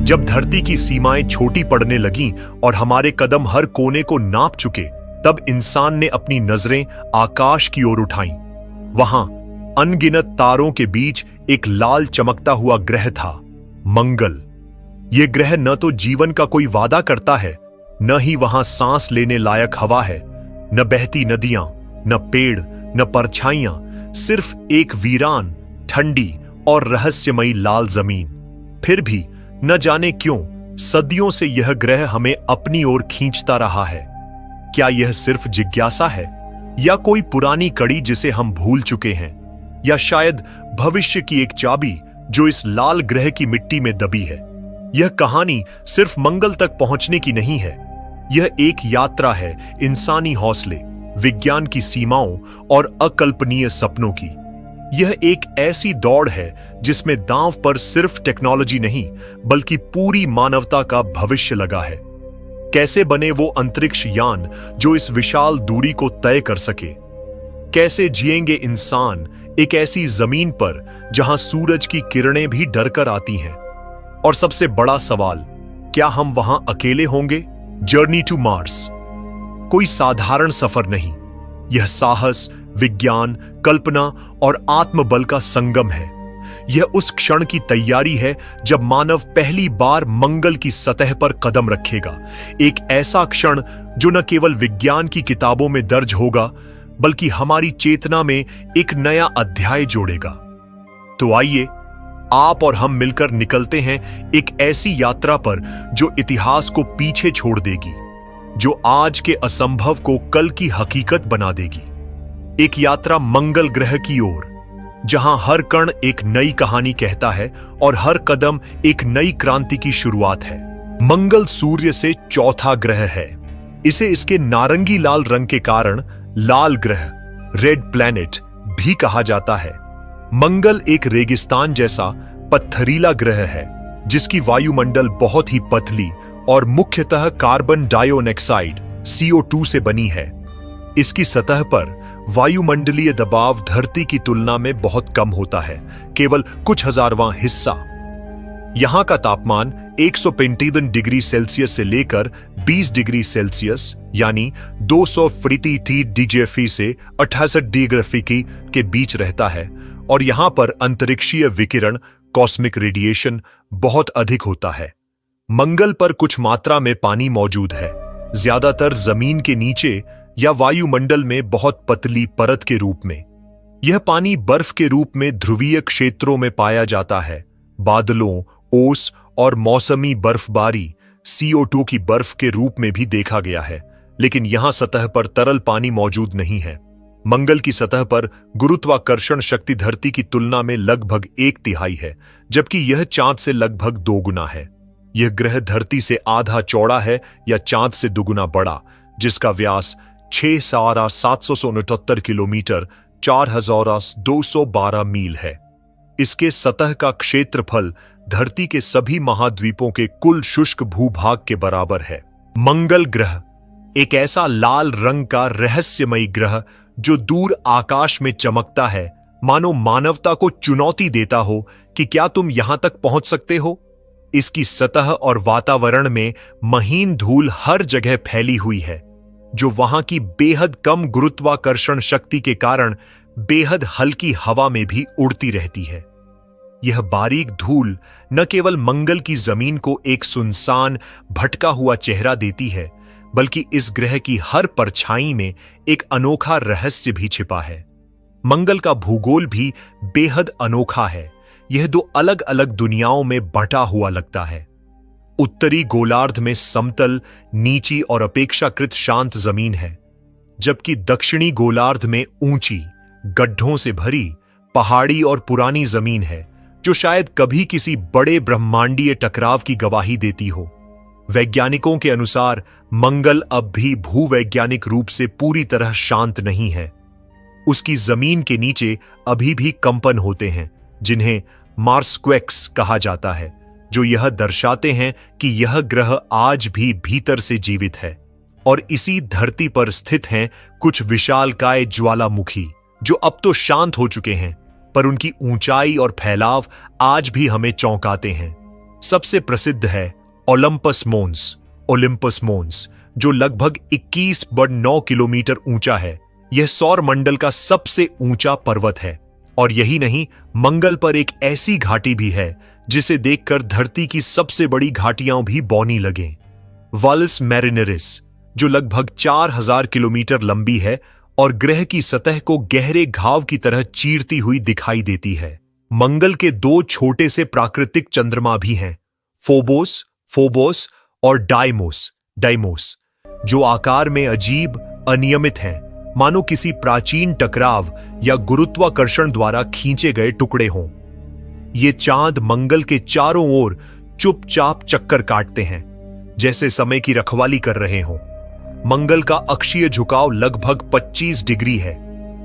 जब धरती की सीमाएं छोटी पड़ने लगीं और हमारे कदम हर कोने को नाप चुके, तब इंसान ने अपनी नजरें आकाश की ओर उठाईं। वहां अनगिनत तारों के बीच एक लाल चमकता हुआ ग्रह था, मंगल। यह ग्रह न तो जीवन का कोई वादा करता है, न ही वहां सांस लेने लायक हवा है, न बहती नदियां, न पेड़, न परछाइयां, सिर्फ एक वीरान, ठंडी और रहस्यमयी लाल जमीन। फिर भी न जाने क्यों सदियों से यह ग्रह हमें अपनी ओर खींचता रहा है। क्या यह सिर्फ जिज्ञासा है, या कोई पुरानी कड़ी जिसे हम भूल चुके हैं, या शायद भविष्य की एक चाबी जो इस लाल ग्रह की मिट्टी में दबी है? यह कहानी सिर्फ मंगल तक पहुंचने की नहीं है। यह एक यात्रा है इंसानी हौसले, विज्ञान की सीमाओं और अकल्पनीय सपनों की। यह एक ऐसी दौड़ है जिसमें दांव पर सिर्फ टेक्नोलॉजी नहीं, बल्कि पूरी मानवता का भविष्य लगा है। कैसे बने वो अंतरिक्ष यान जो इस विशाल दूरी को तय कर सके? कैसे जिएंगे इंसान एक ऐसी जमीन पर जहां सूरज की किरणें भी डरकर आती हैं? और सबसे बड़ा सवाल, क्या हम वहां अकेले होंगे? जर्नी टू मार्स कोई साधारण सफर नहीं। यह साहस, विज्ञान, कल्पना और आत्मबल का संगम है। यह उस क्षण की तैयारी है जब मानव पहली बार मंगल की सतह पर कदम रखेगा। एक ऐसा क्षण जो न केवल विज्ञान की किताबों में दर्ज होगा, बल्कि हमारी चेतना में एक नया अध्याय जोड़ेगा। तो आइए, आप और हम मिलकर निकलते हैं एक ऐसी यात्रा पर जो इतिहास को पीछे छोड़ देगी, जो आज के असंभव को कल की हकीकत बना देगी। एक यात्रा मंगल ग्रह की ओर, जहां हर कण एक नई कहानी कहता है और हर कदम एक नई क्रांति की शुरुआत है। मंगल सूर्य से चौथा ग्रह है। इसे इसके नारंगी लाल रंग के कारण लाल ग्रह, रेड प्लैनेट भी कहा जाता है। मंगल एक रेगिस्तान जैसा पत्थरीला ग्रह है, जिसकी वायुमंडल बहुत ही पतली और मुख्यतः कार्बन डाइऑक्साइड CO2 से बनी है। इसकी सतह पर वायुमंडलीय दबाव धरती की तुलना में बहुत कम होता है, केवल कुछ हजारवां हिस्सा। यहां का तापमान 135 डिग्री सेल्सियस से लेकर 20 डिग्री सेल्सियस यानी 200 DJFE से 68 DJFE के बीच रहता है, और यहां पर अंतरिक्षीय विकिरण, कॉस्मिक रेडिएशन बहुत अधिक होता है। मंगल पर कुछ मात्रा में पानी मौजूद है, ज्यादातर जमीन के नीचे या वायुमंडल में बहुत पतली परत के रूप में। यह पानी बर्फ के रूप में ध्रुवीय क्षेत्रों में पाया जाता है। बादलों, ओस और मौसमी बर्फबारी CO2 की बर्फ के रूप में भी देखा गया है, लेकिन यहां सतह पर तरल पानी मौजूद नहीं है। मंगल की सतह पर गुरुत्वाकर्षण शक्ति धरती की तुलना में लगभग 1/3 है, जबकि यह चांद से लगभग 2 गुना है। यह ग्रह धरती से आधा चौड़ा है या चांद से दुगुना बड़ा, जिसका व्यास 6,769 किलोमीटर 4,212 मील है। इसके सतह का क्षेत्रफल धरती के सभी महाद्वीपों के कुल शुष्क भूभाग के बराबर है। मंगल ग्रह एक ऐसा लाल रंग का रहस्यमयी ग्रह जो दूर आकाश में चमकता है, मानो मानवता को चुनौती देता हो कि क्या तुम यहां तक पहुंच सकते हो। इसकी सतह और वातावरण में महीन धूल हर जगह फैली हुई है, जो वहां की बेहद कम गुरुत्वाकर्षण शक्ति के कारण बेहद हल्की हवा में भी उड़ती रहती है। यह बारीक धूल न केवल मंगल की जमीन को एक सुनसान, भटका हुआ चेहरा देती है, बल्कि इस ग्रह की हर परछाई में एक अनोखा रहस्य भी छिपा है। मंगल का भूगोल भी बेहद अनोखा है। यह 2 अलग अलग दुनियाओं में बंटा हुआ लगता है। उत्तरी गोलार्ध में समतल, नीची और अपेक्षाकृत शांत जमीन है, जबकि दक्षिणी गोलार्ध में ऊंची, गड्ढों से भरी, पहाड़ी और पुरानी जमीन है, जो शायद कभी किसी बड़े ब्रह्मांडीय टकराव की गवाही देती हो। वैज्ञानिकों के अनुसार मंगल अब भी भूवैज्ञानिक रूप से पूरी तरह शांत नहीं है। उसकी जमीन के नीचे अभी भी कंपन होते हैं, जिन्हें मार्सक्वेक्स कहा जाता है, जो यह दर्शाते हैं कि यह ग्रह आज भी भीतर से जीवित है। और इसी धरती पर स्थित हैं कुछ विशालकाय ज्वालामुखी, जो अब तो शांत हो चुके हैं, पर उनकी ऊंचाई और फैलाव आज भी हमें चौंकाते हैं। सबसे प्रसिद्ध है ओलंपस मोन्स, जो लगभग 21.9 किलोमीटर ऊंचा है। यह सौर मंडल का सबसे ऊंचा पर्वत है। और यही नहीं, मंगल पर एक ऐसी घाटी भी है जिसे देखकर धरती की सबसे बड़ी घाटियां भी बौनी लगें। वाल्स मैरिनेरिस, जो लगभग 4000 किलोमीटर लंबी है और ग्रह की सतह को गहरे घाव की तरह चीरती हुई दिखाई देती है। मंगल के 2 छोटे से प्राकृतिक चंद्रमा भी हैं, फोबोस और डाइमोस, जो आकार में अजीब, अनियमित हैं, मानो किसी प्राचीन टकराव या गुरुत्वाकर्षण द्वारा खींचे गए टुकड़े हों। ये चांद मंगल के चारों ओर चुपचाप चक्कर काटते हैं, जैसे समय की रखवाली कर रहे हों। मंगल का अक्षीय झुकाव लगभग 25 डिग्री है,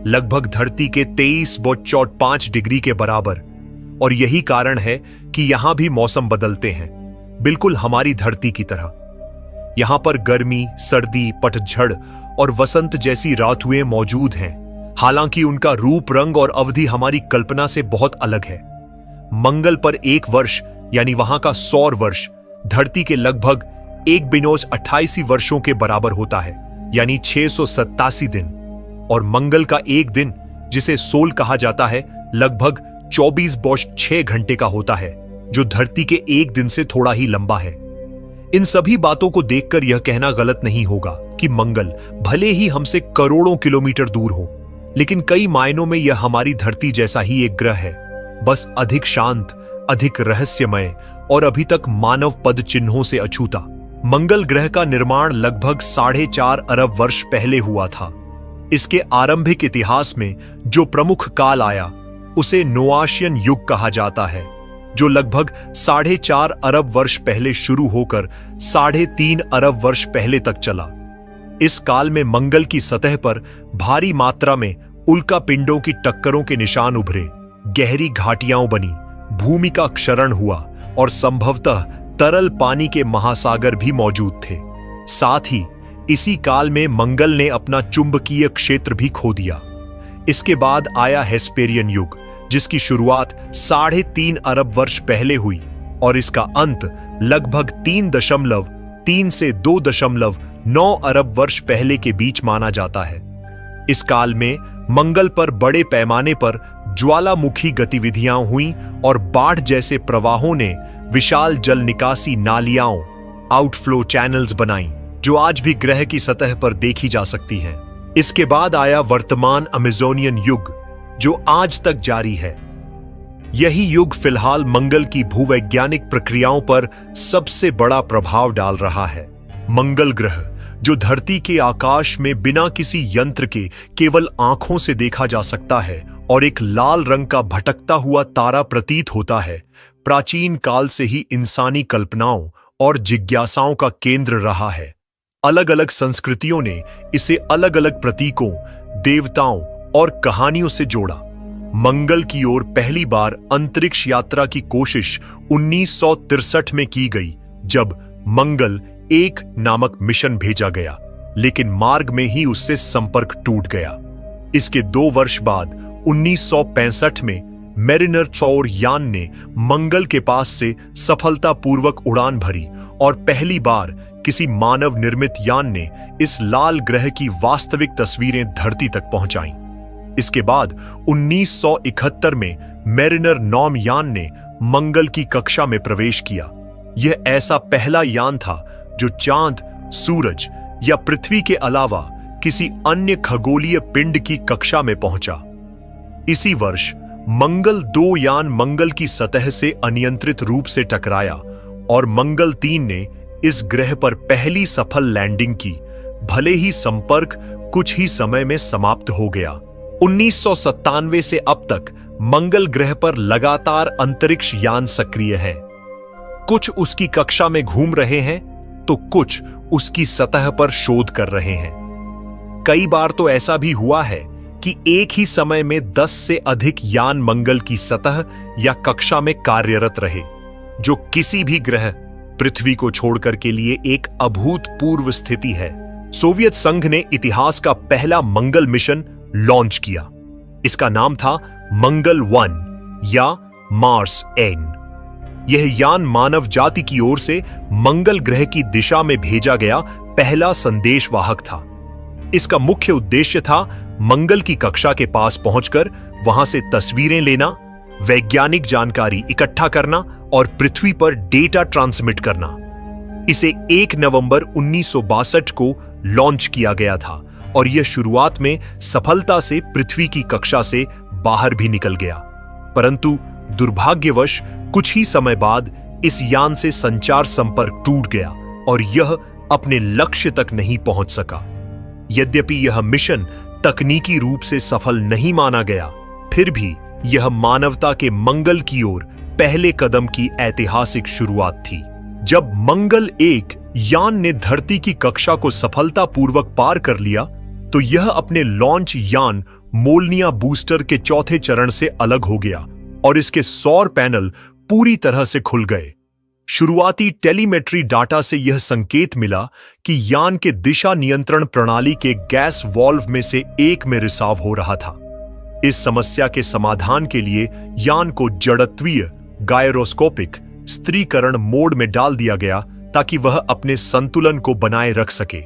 लगभग धरती के 23.5 डिग्री के बराबर। और यही कारण है कि यहां भी मौसम बदलते हैं, बिल्कुल हमारी धरती की तरह। यहां पर गर्मी, सर्दी, पतझड़ और वसंत जैसी ऋतुएं मौजूद हैं, हालांकि उनका रूप, रंग और अवधि हमारी कल्पना से बहुत अलग है। मंगल पर एक वर्ष यानी वहां का सौर वर्ष धरती के लगभग 1/28 वर्षों के बराबर होता है, यानी 687 दिन। और मंगल का एक दिन, जिसे सोल कहा जाता है, लगभग 24.6 घंटे का होता है, जो धरती के एक दिन से थोड़ा ही लंबा है। इन सभी बातों को देखकर यह कहना गलत नहीं होगा कि मंगल भले ही हमसे करोड़ों किलोमीटर दूर हो, लेकिन कई मायनों में यह हमारी धरती जैसा ही एक ग्रह है, बस अधिक शांत, अधिक रहस्यमय और अभी तक मानव पद चिन्हों से अछूता। मंगल ग्रह का निर्माण लगभग 4.5 अरब वर्ष पहले हुआ था। इसके आरंभिक इतिहास में जो प्रमुख काल आया उसे नोआशियन युग कहा जाता है, जो लगभग 4.5 अरब वर्ष पहले शुरू होकर 3.5 अरब वर्ष पहले तक चला। इस काल में मंगल की सतह पर भारी मात्रा में उल्का पिंडों की टक्करों के निशान उभरे, गहरी घाटियां बनी, भूमि का क्षरण हुआ और संभवतः तरल पानी के महासागर भी मौजूद थे। साथ ही इसी काल में मंगल ने अपना चुंबकीय क्षेत्र भी खो दिया। इसके बाद आया हेस्पेरियन युग, जिसकी शुरुआत 3.5 अरब वर्ष पहले हुई और इसका अंत लगभग 3.3 से 2.9 अरब वर्ष पहले के बीच माना जाता है। इस काल में मंगल पर बड़े पैमाने पर ज्वालामुखी गतिविधियां हुईं और बाढ़ जैसे प्रवाहों ने विशाल जल निकासी नालियां, आउटफ्लो चैनल्स बनाई, जो आज भी ग्रह की सतह पर देखी जा सकती हैं। इसके बाद आया वर्तमान अमेज़ोनियन युग, जो आज तक जारी है। यही युग फिलहाल मंगल की भूवैज्ञानिक प्रक्रियाओं पर सबसे बड़ा प्रभाव डाल रहा है। मंगल ग्रह, जो धरती के आकाश में बिना किसी यंत्र के केवल आंखों से देखा जा सकता है और एक लाल रंग का भटकता हुआ तारा प्रतीत होता है, प्राचीन काल से ही इंसानी कल्पनाओं और जिज्ञासाओं का केंद्र रहा है। अलग अलग संस्कृतियों ने इसे अलग अलग प्रतीकों, देवताओं और कहानियों से जोड़ा। मंगल की ओर पहली बार अंतरिक्ष यात्रा की कोशिश 1963 में की गई, जब मंगल 1 नामक मिशन भेजा गया, लेकिन मार्ग में ही उससे संपर्क टूट गया। इसके 2 वर्ष बाद 1965 में मैरिनर सौर यान ने मंगल के पास से सफलतापूर्वक उड़ान भरी और पहली बार किसी मानव निर्मित यान ने इस लाल ग्रह की वास्तविक तस्वीरें धरती तक पहुंचाईं। इसके बाद 1971 में मैरिनर नॉर्म यान ने मंगल की कक्षा में प्रवेश किया। यह ऐसा पहला यान था जो चांद, सूरज या पृथ्वी के अलावा किसी अन्य खगोलीय पिंड की कक्षा में पहुंचा। इसी वर्ष मंगल 2 यान मंगल की सतह से अनियंत्रित रूप से टकराया और मंगल 3 ने इस ग्रह पर पहली सफल लैंडिंग की, भले ही संपर्क कुछ ही समय में समाप्त हो गया। 1997 से अब तक मंगल ग्रह पर लगातार अंतरिक्ष यान सक्रिय हैं। कुछ उसकी कक्षा में घूम रहे हैं तो कुछ उसकी सतह पर शोध कर रहे हैं। कई बार तो ऐसा भी हुआ है कि एक ही समय में 10 से अधिक यान मंगल की सतह या कक्षा में कार्यरत रहे, जो किसी भी ग्रह पृथ्वी को छोड़कर के लिए एक अभूतपूर्व स्थिति है। सोवियत संघ ने इतिहास का पहला मंगल मिशन लॉन्च किया। इसका नाम था मंगल 1 या मार्स N। यह यान मानव जाति की ओर से मंगल ग्रह की दिशा में भेजा गया पहला संदेशवाहक था। इसका मुख्य उद्देश्य था मंगल की कक्षा के पास पहुंचकर वहां से तस्वीरें लेना, वैज्ञानिक जानकारी इकट्ठा करना और पृथ्वी पर डेटा ट्रांसमिट करना। इसे 1 नवंबर 1962 को लॉन्च किया गया था और यह शुरुआत में सफलता से पृथ्वी की कक्षा से बाहर भी निकल गया, परंतु दुर्भाग्यवश कुछ ही समय बाद इस यान से संचार संपर्क टूट गया और यह अपने लक्ष्य तक नहीं पहुंच सका। यद्यपि यह मिशन तकनीकी रूप से सफल नहीं माना गया, फिर भी यह मानवता के मंगल की ओर पहले कदम की ऐतिहासिक शुरुआत थी। जब मंगल 1 यान ने धरती की कक्षा को सफलतापूर्वक पार कर लिया, तो यह अपने लॉन्च यान मोलनिया बूस्टर के चौथे चरण से अलग हो गया और इसके सौर पैनल पूरी तरह से खुल गए। शुरुआती टेलीमेट्री डाटा से यह संकेत मिला कि यान के दिशा नियंत्रण प्रणाली के गैस वाल्व में से एक में रिसाव हो रहा था। इस समस्या के समाधान के लिए यान को जड़त्वीय गायरोस्कोपिक स्थिरीकरण मोड में डाल दिया गया ताकि वह अपने संतुलन को बनाए रख सके।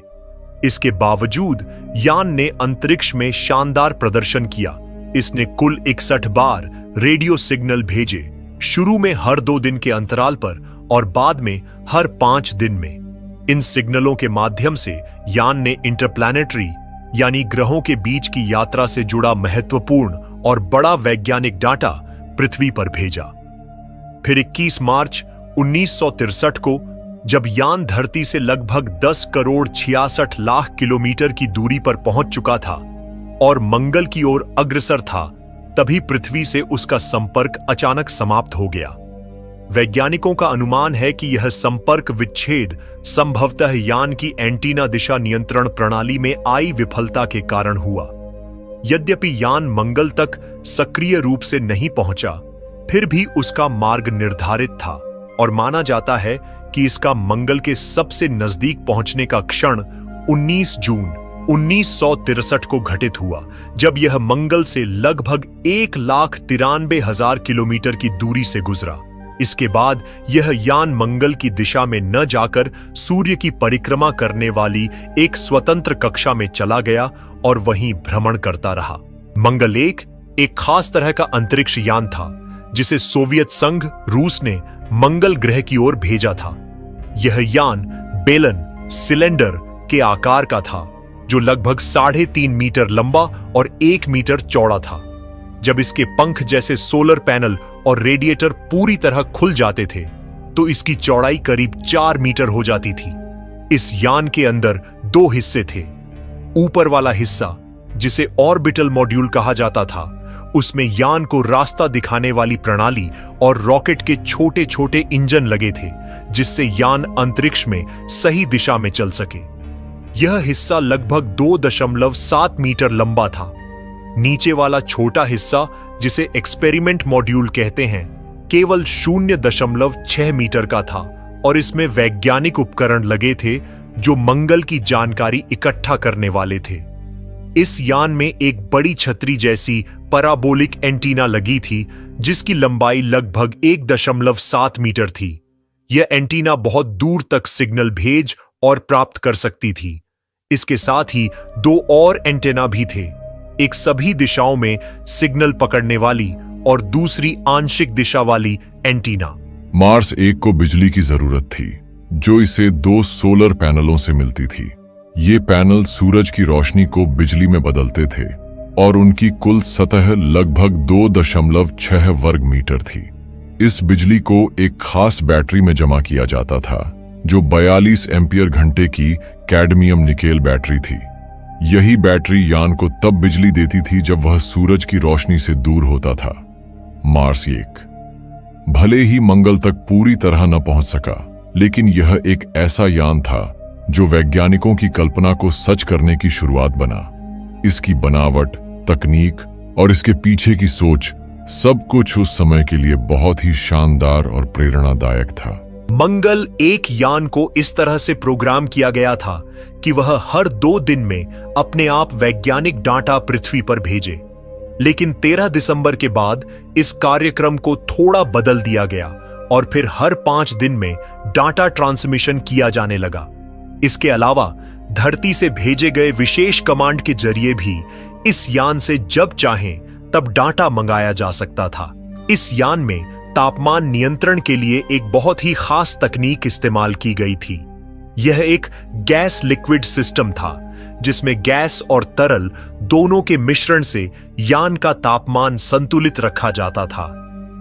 इसके बावजूद यान ने अंतरिक्ष में शानदार प्रदर्शन किया। इसने कुल 61 बार रेडियो सिग्नल भेजे, शुरू में हर 2 दिन के अंतराल पर और बाद में हर 5 दिन में। इन सिग्नलों के माध्यम से यान ने इंटरप्लैनेटरी यानी ग्रहों के बीच की यात्रा से जुड़ा महत्वपूर्ण और बड़ा वैज्ञानिक डाटा पृथ्वी पर भेजा। फिर 21 मार्च 1963 को जब यान धरती से लगभग 10 करोड़ 66 लाख किलोमीटर की दूरी पर पहुंच चुका था और मंगल की ओर अग्रसर था, तभी पृथ्वी से उसका संपर्क अचानक समाप्त हो गया। वैज्ञानिकों का अनुमान है कि यह संपर्क विच्छेद संभवतः यान की एंटीना दिशा नियंत्रण प्रणाली में आई विफलता के कारण हुआ। यद्यपि यान मंगल तक सक्रिय रूप से नहीं पहुंचा, फिर भी उसका मार्ग निर्धारित था और माना जाता है कि इसका मंगल के सबसे नजदीक पहुंचने का क्षण 19 जून 1963 को घटित हुआ, जब यह मंगल से लगभग 1,93,000 किलोमीटर की दूरी से गुजरा। इसके बाद यह यान मंगल की दिशा में न जाकर सूर्य की परिक्रमा करने वाली एक स्वतंत्र कक्षा में चला गया और वहीं भ्रमण करता रहा। मंगल 1 एक खास तरह का अंतरिक्ष यान था जिसे सोवियत संघ रूस ने मंगल ग्रह की ओर भेजा था। यह यान बेलन सिलेंडर के आकार का था, जो लगभग 3.5 मीटर लंबा और 1 मीटर चौड़ा था। जब इसके पंख जैसे सोलर पैनल और रेडिएटर पूरी तरह खुल जाते थे, तो इसकी चौड़ाई करीब 4 मीटर हो जाती थी। इस यान के अंदर 2 हिस्से थे। ऊपर वाला हिस्सा, जिसे ऑर्बिटल मॉड्यूल कहा जाता था, उसमें यान को रास्ता दिखाने वाली प्रणाली और रॉकेट के छोटे छोटे इंजन लगे थे, जिससे यान अंतरिक्ष में सही दिशा में चल सके। यह हिस्सा लगभग 2.7 मीटर लंबा था। नीचे वाला छोटा हिस्सा, जिसे एक्सपेरिमेंट मॉड्यूल कहते हैं, केवल 0.6 मीटर का था और इसमें वैज्ञानिक उपकरण लगे थे जो मंगल की जानकारी इकट्ठा करने वाले थे। इस यान में एक बड़ी छतरी जैसी पैराबोलिक एंटीना लगी थी, जिसकी लंबाई लगभग 1.7 मीटर थी। यह एंटीना बहुत दूर तक सिग्नल भेज और प्राप्त कर सकती थी। इसके साथ ही 2 और एंटेना भी थे, एक सभी दिशाओं में सिग्नल पकड़ने वाली और दूसरी आंशिक दिशा वाली एंटीना। मार्स 1 को बिजली की जरूरत थी, जो इसे 2 सोलर पैनलों से मिलती थी। ये पैनल सूरज की रोशनी को बिजली में बदलते थे और उनकी कुल सतह लगभग 2.6 वर्ग मीटर थी। इस बिजली को एक खास बैटरी में जमा किया जाता था, जो 42 एम्पियर घंटे की कैडमियम निकेल बैटरी थी। यही बैटरी यान को तब बिजली देती थी जब वह सूरज की रोशनी से दूर होता था। मार्स 1 भले ही मंगल तक पूरी तरह न पहुंच सका, लेकिन यह एक ऐसा यान था जो वैज्ञानिकों की कल्पना को सच करने की शुरुआत बना। इसकी बनावट, तकनीक और इसके पीछे की सोच, सब कुछ उस समय के लिए बहुत ही शानदार और प्रेरणादायक था। मंगल 1 यान को इस तरह से प्रोग्राम किया गया था कि वह हर 2 दिन में अपने आप वैज्ञानिक डाटा पृथ्वी पर भेजे। लेकिन 13 दिसंबर के बाद इस कार्यक्रम को थोड़ा बदल दिया गया और फिर हर 5 दिन में डाटा ट्रांसमिशन किया जाने लगा। इसके अलावा धरती से भेजे गए विशेष कमांड के जरिए भी इस यान से जब चाहें तब डाटा मंगाया जा सकता था। इस यान में तापमान नियंत्रण के लिए एक बहुत ही खास तकनीक इस्तेमाल की गई थी। यह एक गैस लिक्विड सिस्टम था जिसमें गैस और तरल दोनों के मिश्रण से यान का तापमान संतुलित रखा जाता था।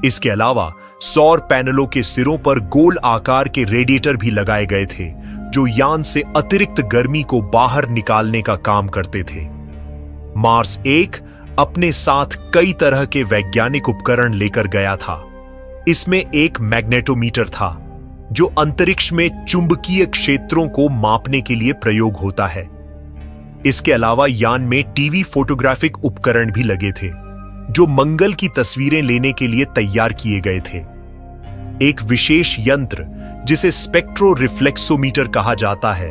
इसके अलावा सौर पैनलों के सिरों पर गोल आकार के रेडिएटर भी लगाए गए थे जो यान से अतिरिक्त गर्मी को बाहर निकालने का काम करते थे। मार्स 1 अपने साथ कई तरह के वैज्ञानिक उपकरण लेकर गया था। इसमें एक मैग्नेटोमीटर था जो अंतरिक्ष में चुंबकीय क्षेत्रों को मापने के लिए प्रयोग होता है। इसके अलावा यान में टीवी फोटोग्राफिक उपकरण भी लगे थे जो मंगल की तस्वीरें लेने के लिए तैयार किए गए थे। एक विशेष यंत्र जिसे स्पेक्ट्रो रिफ्लेक्सोमीटर कहा जाता है,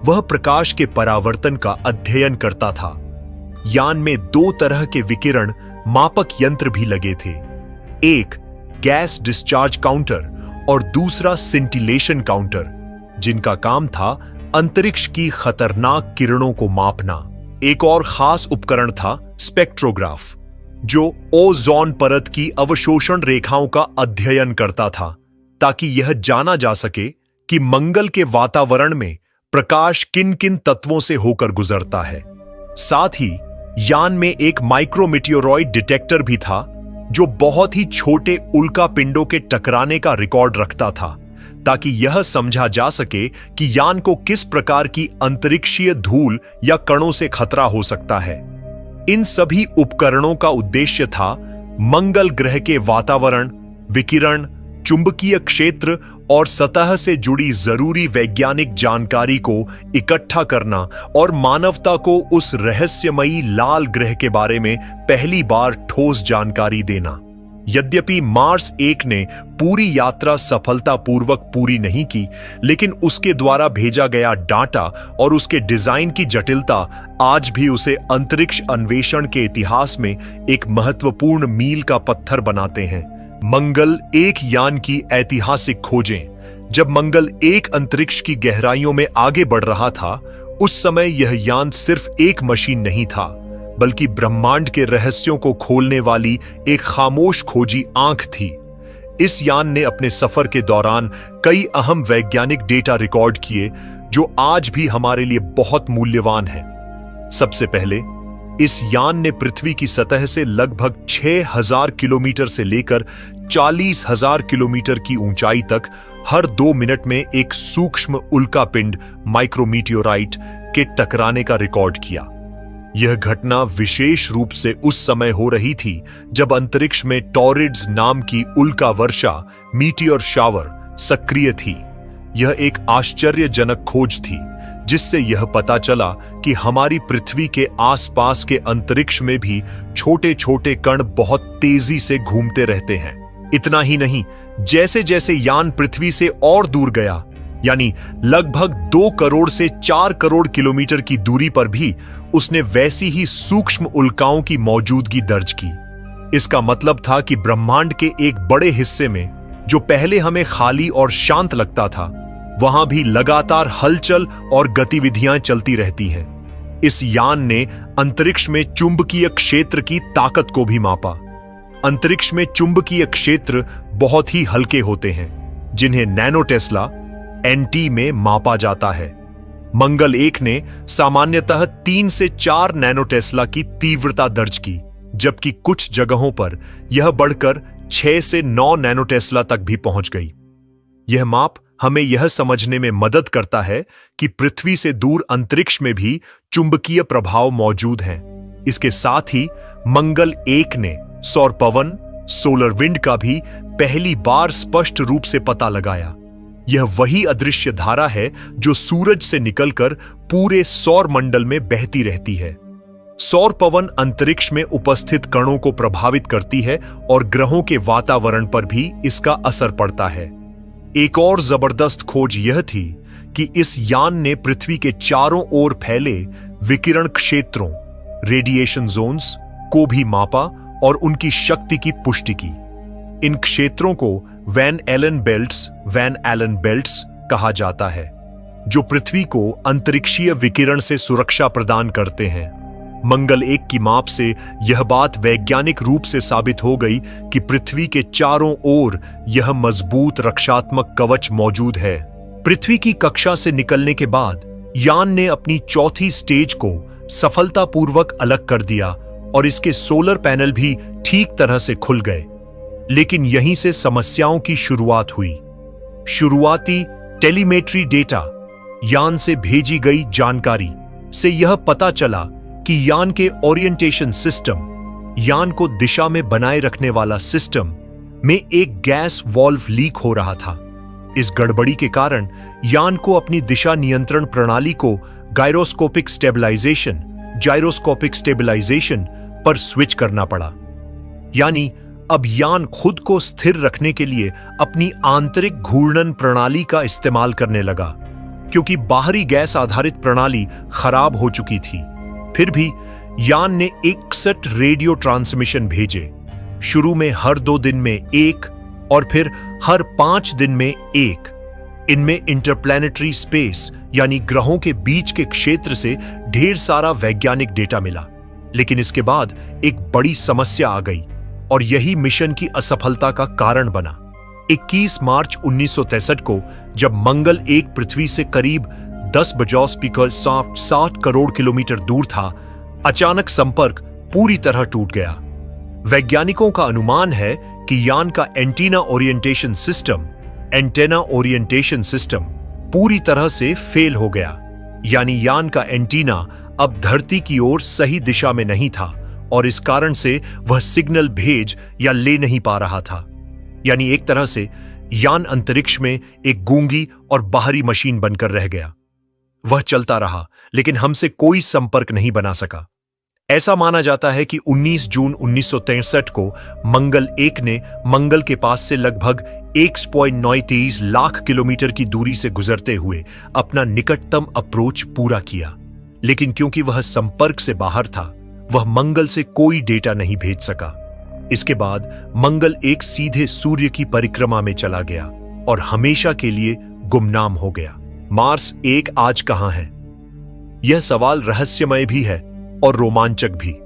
वह प्रकाश के परावर्तन का अध्ययन करता था। यान में 2 तरह के विकिरण मापक यंत्र भी लगे थे, एक गैस डिस्चार्ज काउंटर और दूसरा सिंटिलेशन काउंटर, जिनका काम था अंतरिक्ष की खतरनाक किरणों को मापना। एक और खास उपकरण था स्पेक्ट्रोग्राफ, जो ओजोन परत की अवशोषण रेखाओं का अध्ययन करता था ताकि यह जाना जा सके कि मंगल के वातावरण में प्रकाश किन किन तत्वों से होकर गुजरता है। साथ ही यान में एक माइक्रोमीटियोरॉइड डिटेक्टर भी था जो बहुत ही छोटे उल्का पिंडों के टकराने का रिकॉर्ड रखता था ताकि यह समझा जा सके कि यान को किस प्रकार की अंतरिक्षीय धूल या कणों से खतरा हो सकता है। इन सभी उपकरणों का उद्देश्य था मंगल ग्रह के वातावरण, विकिरण, चुंबकीय क्षेत्र और सतह से जुड़ी जरूरी वैज्ञानिक जानकारी को इकट्ठा करना और मानवता को उस रहस्यमयी लाल ग्रह के बारे में पहली बार ठोस जानकारी देना। यद्यपि मार्स 1 ने पूरी यात्रा सफलतापूर्वक पूरी नहीं की, लेकिन उसके द्वारा भेजा गया डाटा और उसके डिजाइन की जटिलता आज भी उसे अंतरिक्ष अन्वेषण के इतिहास में एक महत्वपूर्ण मील का पत्थर बनाते हैं। मंगल 1 यान की ऐतिहासिक खोजें। जब मंगल 1 अंतरिक्ष की गहराइयों में आगे बढ़ रहा था, उस समय यह यान सिर्फ एक मशीन नहीं था, बल्कि ब्रह्मांड के रहस्यों को खोलने वाली एक खामोश खोजी आंख थी। इस यान ने अपने सफर के दौरान कई अहम वैज्ञानिक डेटा रिकॉर्ड किए जो आज भी हमारे लिए बहुत मूल्यवान हैं। सबसे पहले इस यान ने पृथ्वी की सतह से लगभग 6000 किलोमीटर से लेकर 40,000 किलोमीटर की ऊंचाई तक हर 2 मिनट में एक सूक्ष्म उल्कापिंड माइक्रोमीटियोराइट के टकराने का रिकॉर्ड किया। यह घटना विशेष रूप से उस समय हो रही थी जब अंतरिक्ष में टॉरिड्स नाम की उल्का वर्षा, मीटियोर शावर, सक्रिय थी। यह एक आश्चर्यजनक खोज थी जिससे यह पता चला कि हमारी पृथ्वी के आसपास के अंतरिक्ष में भी छोटे छोटे कण बहुत तेजी से घूमते रहते हैं। इतना ही नहीं, जैसे जैसे यान पृथ्वी से और दूर गया, यानी लगभग 2 करोड़ से 4 करोड़ किलोमीटर की दूरी पर भी उसने वैसी ही सूक्ष्म उल्काओं की मौजूदगी दर्ज की। इसका मतलब था कि ब्रह्मांड के एक बड़े हिस्से में, जो पहले हमें खाली और शांत लगता था, वहां भी लगातार हलचल और गतिविधियां चलती रहती हैं। इस यान ने अंतरिक्ष में चुंबकीय क्षेत्र की ताकत को भी मापा। अंतरिक्ष में चुंबकीय क्षेत्र बहुत ही हल्के होते हैं, जिन्हें नैनो टेस्ला NT में मापा जाता है। मंगल 1 ने सामान्यतः 3 से 4 नैनो टेस्ला की तीव्रता दर्ज की, जबकि कुछ जगहों पर यह बढ़कर 6 से 9 नैनो टेस्ला तक भी पहुंच गई। यह माप हमें यह समझने में मदद करता है कि पृथ्वी से दूर अंतरिक्ष में भी चुंबकीय प्रभाव मौजूद हैं। इसके साथ ही मंगल 1 ने सौर पवन, सोलर विंड का भी पहली बार स्पष्ट रूप से पता लगाया। यह वही अदृश्य धारा है जो सूरज से निकलकर पूरे सौर मंडल में बहती रहती है। सौर पवन अंतरिक्ष में उपस्थित कणों को प्रभावित करती है और ग्रहों के वातावरण पर भी इसका असर पड़ता है। एक और जबरदस्त खोज यह थी कि इस यान ने पृथ्वी के चारों ओर फैले विकिरण क्षेत्रों, रेडिएशन जोन्स को भी मापा और उनकी शक्ति की पुष्टि की। इन क्षेत्रों को वैन एलन बेल्ट्स कहा जाता है, जो पृथ्वी को अंतरिक्षीय विकिरण से सुरक्षा प्रदान करते हैं। मंगल 1 की माप से यह बात वैज्ञानिक रूप से साबित हो गई कि पृथ्वी के चारों ओर यह मजबूत रक्षात्मक कवच मौजूद है। पृथ्वी की कक्षा से निकलने के बाद यान ने अपनी चौथी स्टेज को सफलतापूर्वक अलग कर दिया और इसके सोलर पैनल भी ठीक तरह से खुल गए। लेकिन यहीं से समस्याओं की शुरुआत हुई। शुरुआती टेलीमेट्री डेटा, यान से भेजी गई जानकारी से यह पता चला कि यान के ओरिएंटेशन सिस्टम, यान को दिशा में बनाए रखने वाला सिस्टम में एक गैस वॉल्व लीक हो रहा था। इस गड़बड़ी के कारण यान को अपनी दिशा नियंत्रण प्रणाली को गायरोस्कोपिक स्टेबलाइजेशन पर स्विच करना पड़ा। यानी अब यान खुद को स्थिर रखने के लिए अपनी आंतरिक घूर्णन प्रणाली का इस्तेमाल करने लगा, क्योंकि बाहरी गैस आधारित प्रणाली खराब हो चुकी थी। फिर भी यान ने 61 रेडियो ट्रांसमिशन भेजे, शुरू में हर 2 दिन में 1 और फिर हर 5 दिन में 1। इनमें इंटरप्लैनेटरी स्पेस यानी ग्रहों के बीच के क्षेत्र से ढेर सारा वैज्ञानिक डेटा मिला। लेकिन इसके बाद एक बड़ी समस्या आ गई और यही मिशन की असफलता का कारण बना। 21 मार्च 1963 को जब मंगल 1 पृथ्वी से करीब 10 करोड़ किलोमीटर दूर था, अचानक संपर्क पूरी तरह टूट गया। वैज्ञानिकों का अनुमान है कि यान का एंटीना ओरिएंटेशन सिस्टम पूरी तरह से फेल हो गया। यानी यान का एंटीना अब धरती की ओर सही दिशा में नहीं था और इस कारण से वह सिग्नल भेज या ले नहीं पा रहा था। यानी एक तरह से यान अंतरिक्ष में एक गूंगी और बाहरी मशीन बनकर रह गया। वह चलता रहा लेकिन हमसे कोई संपर्क नहीं बना सका। ऐसा माना जाता है कि 19 जून 1963 को मंगल 1 ने मंगल के पास से लगभग 1.93 लाख किलोमीटर की दूरी से गुजरते हुए अपना निकटतम अप्रोच पूरा किया। लेकिन क्योंकि वह संपर्क से बाहर था, वह मंगल से कोई डेटा नहीं भेज सका। इसके बाद मंगल 1 सीधे सूर्य की परिक्रमा में चला गया और हमेशा के लिए गुमनाम हो गया। मार्स 1 आज कहां है? यह सवाल रहस्यमय भी है और रोमांचक भी।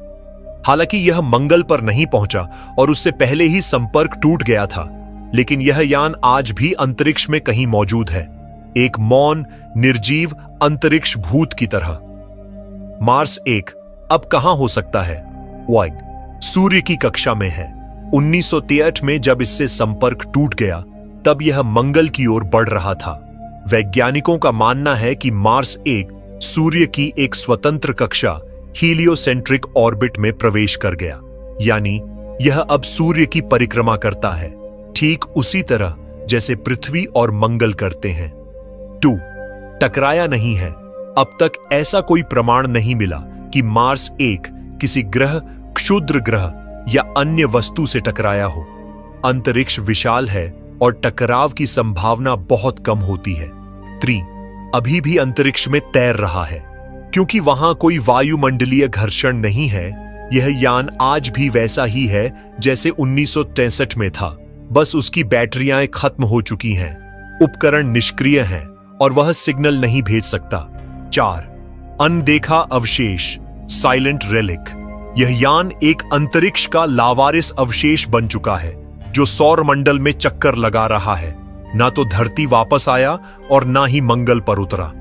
हालांकि यह मंगल पर नहीं पहुंचा और उससे पहले ही संपर्क टूट गया था, लेकिन यह यान आज भी अंतरिक्ष में कहीं मौजूद है, एक मौन निर्जीव अंतरिक्ष भूत की तरह। मार्स 1 अब कहां हो सकता है? वाइग सूर्य की कक्षा में है। 1963 में जब इससे संपर्क टूट गया, तब यह मंगल की ओर बढ़ रहा था। वैज्ञानिकों का मानना है कि मार्स 1 सूर्य की एक स्वतंत्र कक्षा हीलियोसेंट्रिक ऑर्बिट में प्रवेश कर गया। यानी यह अब सूर्य की परिक्रमा करता है, ठीक उसी तरह जैसे पृथ्वी और मंगल करते हैं। 2 टकराया नहीं है। अब तक ऐसा कोई प्रमाण नहीं मिला कि मार्स 1 किसी ग्रह, क्षुद्र ग्रह या अन्य वस्तु से टकराया हो। अंतरिक्ष विशाल है और टकराव की संभावना बहुत कम होती है। 3 अभी भी अंतरिक्ष में तैर रहा है, क्योंकि वहां कोई वायुमंडलीय घर्षण नहीं है। यह यान आज भी वैसा ही है जैसे 1963 में था, बस उसकी बैटरियां खत्म हो चुकी हैं, उपकरण निष्क्रिय हैं और वह सिग्नल नहीं भेज सकता। 4 अनदेखा अवशेष, साइलेंट रेलिक। यह यान एक अंतरिक्ष का लावारिस अवशेष बन चुका है, जो सौर मंडल में चक्कर लगा रहा है। ना तो धरती वापस आया और ना ही मंगल पर उतरा।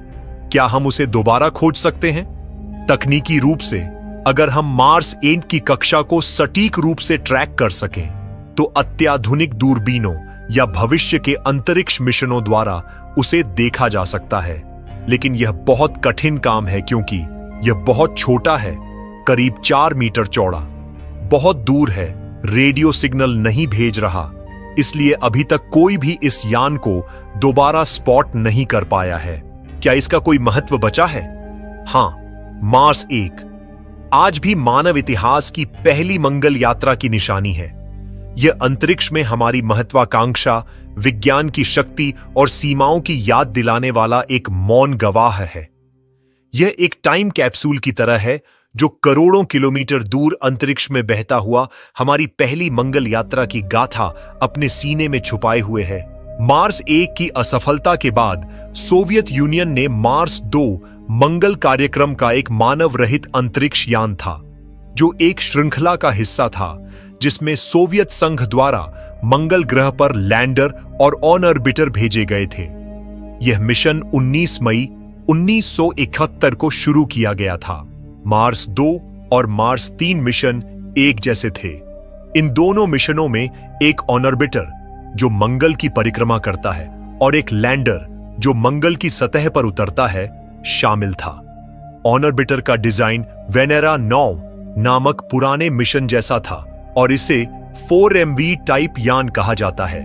क्या हम उसे दोबारा खोज सकते हैं? तकनीकी रूप से अगर हम मार्स 1 की कक्षा को सटीक रूप से ट्रैक कर सकें, तो अत्याधुनिक दूरबीनों या भविष्य के अंतरिक्ष मिशनों द्वारा उसे देखा जा सकता है। लेकिन यह बहुत कठिन काम है, क्योंकि यह बहुत छोटा है, करीब 4 मीटर चौड़ा, बहुत दूर है, रेडियो सिग्नल नहीं भेज रहा, इसलिए अभी तक कोई भी इस यान को दोबारा स्पॉट नहीं कर पाया है। क्या इसका कोई महत्व बचा है? हां, मार्स 1 आज भी मानव इतिहास की पहली मंगल यात्रा की निशानी है। यह अंतरिक्ष में हमारी महत्वाकांक्षा, विज्ञान की शक्ति और सीमाओं की याद दिलाने वाला एक मौन गवाह है। यह एक टाइम कैप्सूल की तरह है जो करोड़ों किलोमीटर दूर अंतरिक्ष में बहता हुआ हमारी पहली मंगल यात्रा की गाथा अपने सीने में छुपाए हुए है। मार्स 1 की असफलता के बाद सोवियत यूनियन ने मार्स 2 मंगल कार्यक्रम का एक मानव रहित अंतरिक्ष यान था, जो एक श्रृंखला का हिस्सा था जिसमें सोवियत संघ द्वारा मंगल ग्रह पर लैंडर और ऑन ऑर्बिटर भेजे गए थे। यह मिशन 19 मई 1971 को शुरू किया गया था। मार्स 2 और मार्स 3 मिशन एक जैसे थे। इन दोनों मिशनों में एक ऑन ऑर्बिटर जो मंगल की परिक्रमा करता है और एक लैंडर जो मंगल की सतह पर उतरता है शामिल था। ऑन ऑर्बिटर का डिजाइन वेनेरा 9 नामक पुराने मिशन जैसा था और इसे 4MV टाइप यान कहा जाता है।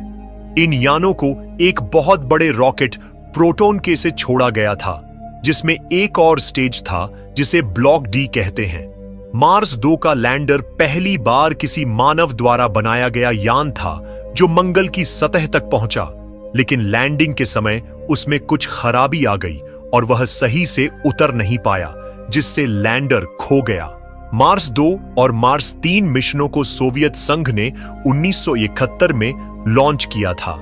इन यानों को एक बहुत बड़े रॉकेट प्रोटॉन के से छोड़ा गया था, जिसमें एक और स्टेज था जिसे ब्लॉक डी कहते हैं। मार्स 2 का लैंडर पहली बार किसी मानव द्वारा बनाया गया यान था जो मंगल की सतह तक पहुंचा, लेकिन लैंडिंग के समय उसमें कुछ खराबी आ गई और वह सही से उतर नहीं पाया, जिससे लैंडर खो गया। मार्स 2 और मार्स 3 मिशनों को सोवियत संघ ने 1971 में लॉन्च किया था।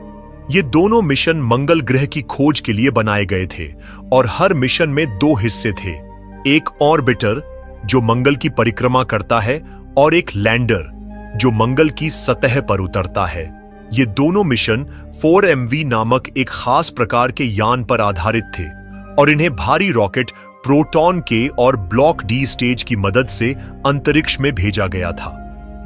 ये दोनों मिशन मंगल ग्रह की खोज के लिए बनाए गए थे और हर मिशन में 2 हिस्से थे, एक ऑर्बिटर जो मंगल की परिक्रमा करता है और एक लैंडर जो मंगल की सतह पर उतरता है। ये दोनों मिशन 4MV नामक एक खास प्रकार के यान पर आधारित थे और इन्हें भारी रॉकेट प्रोटॉन के और ब्लॉक डी स्टेज की मदद से अंतरिक्ष में भेजा गया था।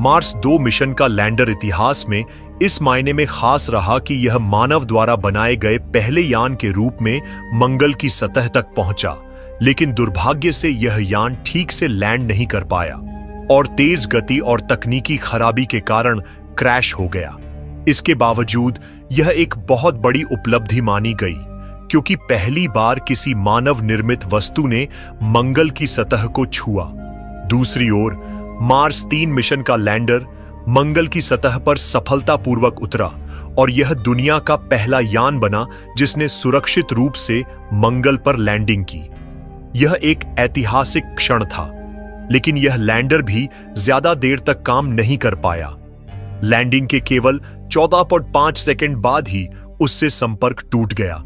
मार्स 2 मिशन का लैंडर इतिहास में इस मायने में खास रहा कि यह मानव द्वारा बनाए गए पहले यान के रूप में मंगल की सतह तक पहुंचा, लेकिन दुर्भाग्य से यह यान ठीक से लैंड नहीं कर पाया और तेज गति और तकनीकी खराबी के कारण क्रैश हो गया। इसके बावजूद यह एक बहुत बड़ी उपलब्धि मानी गई, क्योंकि पहली बार किसी मानव निर्मित वस्तु ने मंगल की सतह को छुआ। दूसरी ओर मार्स 3 मिशन का लैंडर मंगल की सतह पर सफलतापूर्वक उतरा और यह दुनिया का पहला यान बना जिसने सुरक्षित रूप से मंगल पर लैंडिंग की। यह एक ऐतिहासिक क्षण था, लेकिन यह लैंडर भी ज्यादा देर तक काम नहीं कर पाया। लैंडिंग के केवल 14.5 सेकंड बाद ही उससे संपर्क टूट गया।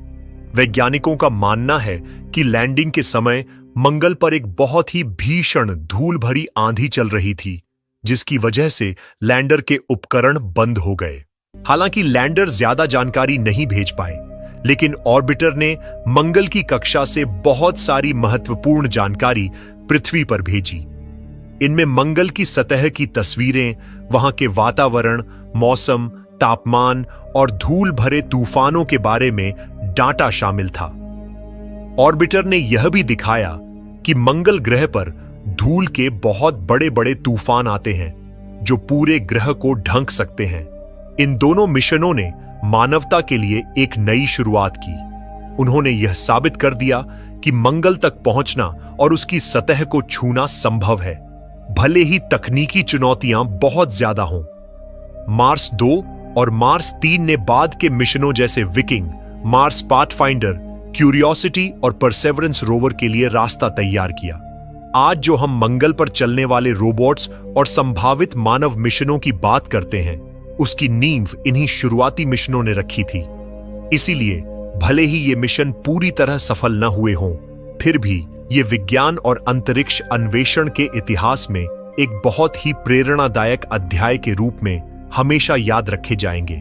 वैज्ञानिकों का मानना है कि लैंडिंग के समय मंगल पर एक बहुत ही भीषण धूल भरी आंधी चल रही थी, जिसकी वजह से लैंडर के उपकरण बंद हो गए। हालांकि लैंडर ज्यादा जानकारी नहीं भेज पाए, लेकिन ऑर्बिटर ने मंगल की कक्षा से बहुत सारी महत्वपूर्ण जानकारी पृथ्वी पर भेजी। इनमें मंगल की सतह की तस्वीरें, वहां के वातावरण, मौसम, तापमान और धूल भरे तूफानों के बारे में डाटा शामिल था। ऑर्बिटर ने यह भी दिखाया कि मंगल ग्रह पर धूल के बहुत बड़े बड़े तूफान आते हैं जो पूरे ग्रह को ढंक सकते हैं। इन दोनों मिशनों ने मानवता के लिए एक नई शुरुआत की। उन्होंने यह साबित कर दिया कि मंगल तक पहुंचना और उसकी सतह को छूना संभव है, भले ही तकनीकी चुनौतियां बहुत ज्यादा हों। मार्स 2 और मार्स 3 ने बाद के मिशनों जैसे विकिंग, मार्स पाथफाइंडर, क्यूरियोसिटी और परसेवरेंस रोवर के लिए रास्ता तैयार किया। आज जो हम मंगल पर चलने वाले रोबोट्स और संभावित मानव मिशनों की बात करते हैं, उसकी नींव इन्हीं शुरुआती मिशनों ने रखी थी। इसीलिए भले ही ये मिशन पूरी तरह सफल न हुए हों, फिर भी ये विज्ञान और अंतरिक्ष अन्वेषण के इतिहास में एक बहुत ही प्रेरणादायक अध्याय के रूप में हमेशा याद रखे जाएंगे।